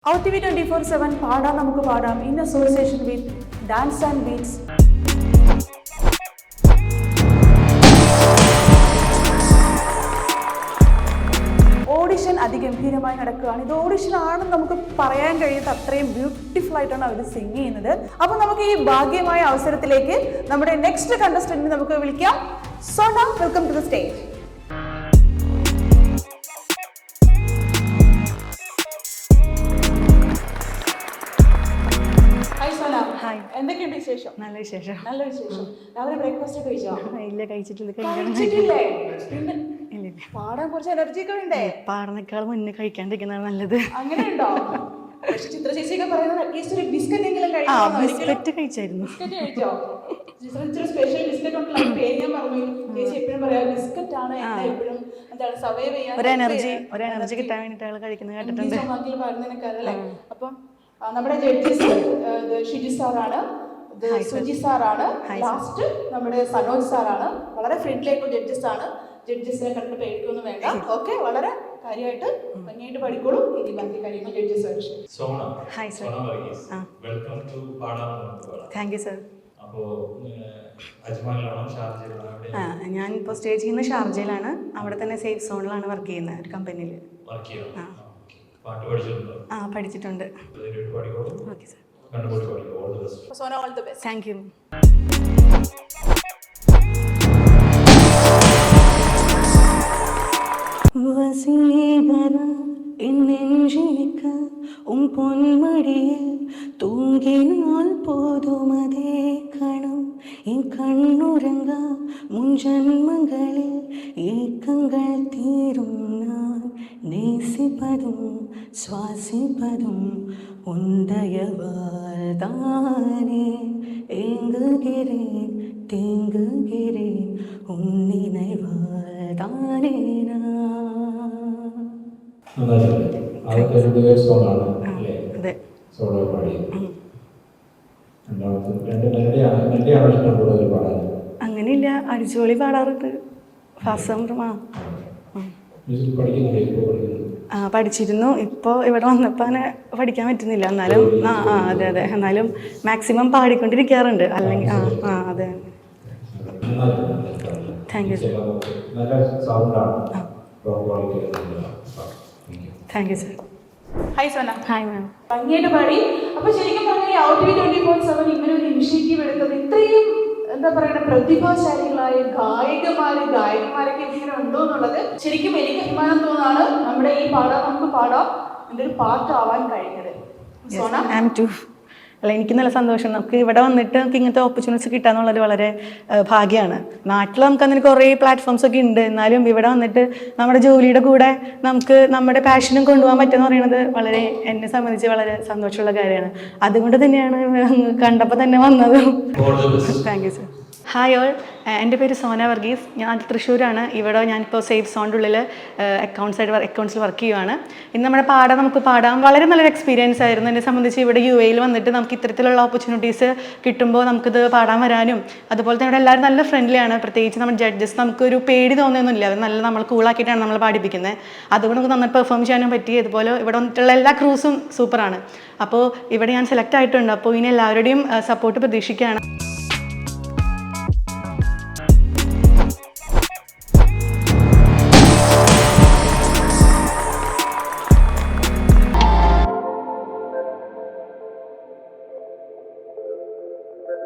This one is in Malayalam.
OTV 24/7 Paadam Namukku Paadam in association with dance and beats. Audition അതിഗംഭീരമായി നടക്കുകയാണ്. ഇത് ഓഡിഷൻ ആണെന്ന് നമുക്ക് പറയാൻ കഴിയാത്ത അത്രയും ബ്യൂട്ടിഫുൾ ആയിട്ടാണ് അവർ സിംഗ് ചെയ്യുന്നത്. അപ്പോൾ നമുക്ക് ഈ ഭാഗ്യമായ അവസരത്തിലേക്ക് നമ്മുടെ നെക്സ്റ്റ് കണ്ടസ്റ്റന്റിനെ നമുക്ക് വിളിക്കാം. Sona, welcome to the stage. എന്തൊക്കെയുണ്ട് വിശേഷം? നല്ല വിശേഷം. നല്ല വിശേഷം. രാവിലെ ബ്രേക്ക്ഫാസ്റ്റ് കഴിച്ചോ? ഇല്ല, കഴിച്ചിട്ടില്ല. പിന്നെ പാടാൻ കുറച്ച് എനർജി ഒക്കെ വേണ്ടേ? പാടുന്നേക്കാൾ മുന്നേ കഴിക്കാണ്ടിരിക്കുന്നതാണ് നല്ലത്. അങ്ങനെയുണ്ടോ? പക്ഷെ ചിത്ര ചേച്ചിയൊക്കെ പറയുന്നത് അറ്റ്ലീസ്റ്റ് ഒരു ബിസ്ക്കറ്റ് എങ്കിലും ബിസ്ക്കറ്റ് കഴിച്ചായിരുന്നു. ബിസ്ക്കറ്റ് കഴിച്ചോ? ചിത്ര സ്പെഷ്യൽ ബിസ്ക്കറ്റ് ഉണ്ടല്ലോ, പേര് ഞാൻ പറഞ്ഞു. ചേച്ചി എപ്പോഴും പറയാം ബിസ്ക്കറ്റ് ആണ് എപ്പോഴും എന്താണ് സർവൈവ് ചെയ്യാൻ ഒരു എനർജി കിട്ടാൻ വേണ്ടിട്ട് കഴിക്കുന്നത് കേട്ടിട്ടുണ്ട്. പറയുന്നതിനൊക്കെ. അപ്പം നമ്മുടെ ജഡ്ജസ് ഷിജു സാറാണ്, സുജി സാറാണ്, ലാസ്റ്റ് നമ്മുടെ സനോജ് സാറാണ്. വളരെ ഫ്രണ്ട്ലി ആയിട്ടുള്ള ജഡ്ജസ് ആണ്. ജഡ്ജസിനെ കണ്ടിട്ട് പേടിക്കൊന്നും വേണ്ട. ഓക്കെ, വളരെ കാര്യമായിട്ട് ഭംഗിയായിട്ട് പഠിക്കോളൂ. ഇനി ബാക്കി കാര്യങ്ങൾ judges. Hi sir. Welcome to Paadam. Thank you sir. ഞാൻ ഇപ്പോൾ സ്റ്റേ ചെയ്യുന്നത് ഷാർജയിലാണ്. അവിടെ തന്നെ സേഫ് സോണിലാണ് വർക്ക് ചെയ്യുന്നത്, ഒരു കമ്പനിയിൽ. പഠിച്ചിട്ടുണ്ട്. Okay sir. Sona, all the best. Thank you. வசீகரா என் நெஞ்சிக்க உன் பொன்மடியில் தூங்கினால் போதும் அதே கணம் என் கண்ணுறங்கா முன் ஜன்மங்களில் ஏக்கங்கள் தீரும் நான் நேசிப்பதும் சுவாசிப்பதும் உந்தயவால் தானே ஏங்குகிறேன் தேங்குகிறேன் உன் நினைவால் தானே അങ്ങനെയില്ല, അടിച്ചുപൊളി പാടാറുണ്ട്. പഠിച്ചിരുന്നു. ഇപ്പോൾ ഇവിടെ വന്നപ്പോൾ അങ്ങനെ പഠിക്കാൻ പറ്റുന്നില്ല. എന്നാലും അതെ എന്നാലും മാക്സിമം പാടിക്കൊണ്ടിരിക്കാറുണ്ട്. അല്ലെങ്കിൽ അതെ. Thank you sir. Thank you sir. Hi Sona. Hi ma'am. ഭംഗിയായിട്ട് പാടി. അപ്പൊ ശരിക്കും പറഞ്ഞാൽ OTV 24/7 ഇങ്ങനെ ഒരു ഇനിഷ്യേറ്റീവ് എടുത്തത് ഇത്രയും എന്താ പറയുക പ്രതിഭാശാലികളായ ഗായകന്മാരൊക്കെ ഇങ്ങനെ ഉണ്ടോ എന്നുള്ളത് ശരിക്കും എനിക്ക് അഭിമാനം തോന്നാണ്. നമ്മുടെ ഈ പാടാം നമുക്ക് പാടാം എൻ്റെ ഒരു പാട്ടാവാൻ കഴിഞ്ഞത്. Sona, I am too. അല്ല, എനിക്ക് നല്ല സന്തോഷം. നമുക്ക് ഇവിടെ വന്നിട്ട് നമുക്ക് ഇങ്ങനത്തെ ഓപ്പർച്യൂണിറ്റീസ് കിട്ടാന്നുള്ളത് വളരെ ഭാഗ്യമാണ്. നാട്ടിൽ നമുക്ക് അങ്ങനെ കുറേ പ്ലാറ്റ്ഫോംസ് ഒക്കെ ഉണ്ട്. എന്നാലും ഇവിടെ വന്നിട്ട് നമ്മുടെ ജോലിയുടെ കൂടെ നമുക്ക് നമ്മുടെ പാഷനും കൊണ്ടുപോകാൻ പറ്റുമെന്ന് പറയുന്നത് വളരെ, എന്നെ സംബന്ധിച്ച് വളരെ സന്തോഷമുള്ള കാര്യമാണ്. അതുകൊണ്ട് തന്നെയാണ് കണ്ടപ്പോൾ തന്നെ വന്നത്. Thank you sir. Hi all, എൻ്റെ പേര് സോന വർഗീസ്. ഞാൻ തൃശ്ശൂരാണ്. ഇവിടെ ഞാനിപ്പോൾ സേഫ് സോണിൻ്റെ ഉള്ളിൽ അക്കൗണ്ട്സിൽ വർക്ക് ചെയ്യുവാണ്. ഇന്ന് നമ്മുടെ പാടാം നമുക്ക് പാടാം വളരെ നല്ലൊരു എക്സ്പീരിയൻസ് ആയിരുന്നു. എന്നെ സംബന്ധിച്ച് ഇവിടെ UAE വന്നിട്ട് നമുക്ക് ഇത്തരത്തിലുള്ള ഓപ്പർച്യൂണിറ്റീസ് കിട്ടുമ്പോൾ നമുക്കിത് പാടാൻ വരാനും, അതുപോലെ തന്നെ ഇവിടെ എല്ലാവരും നല്ല ഫ്രണ്ട്ലിയാണ്. പ്രത്യേകിച്ച് നമ്മുടെ ജഡ്ജസ് നമുക്കൊരു പേടി തോന്നുന്നില്ല. അവർ നല്ല നമ്മൾ കൂളാക്കിയിട്ടാണ് നമ്മൾ പാടിപ്പിക്കുന്നത്. അതുകൊണ്ട് നമുക്ക് നന്നായി പെർഫോം ചെയ്യാനും പറ്റി. അതുപോലെ ഇവിടെ വന്നിട്ടുള്ള എല്ലാ ക്രൂസും സൂപ്പറാണ്. അപ്പോൾ ഇവിടെ ഞാൻ സെലക്ട് ആയിട്ടുണ്ട്. അപ്പോൾ ഇനി എല്ലാവരുടെയും സപ്പോർട്ട് പ്രതീക്ഷിക്കുകയാണ്.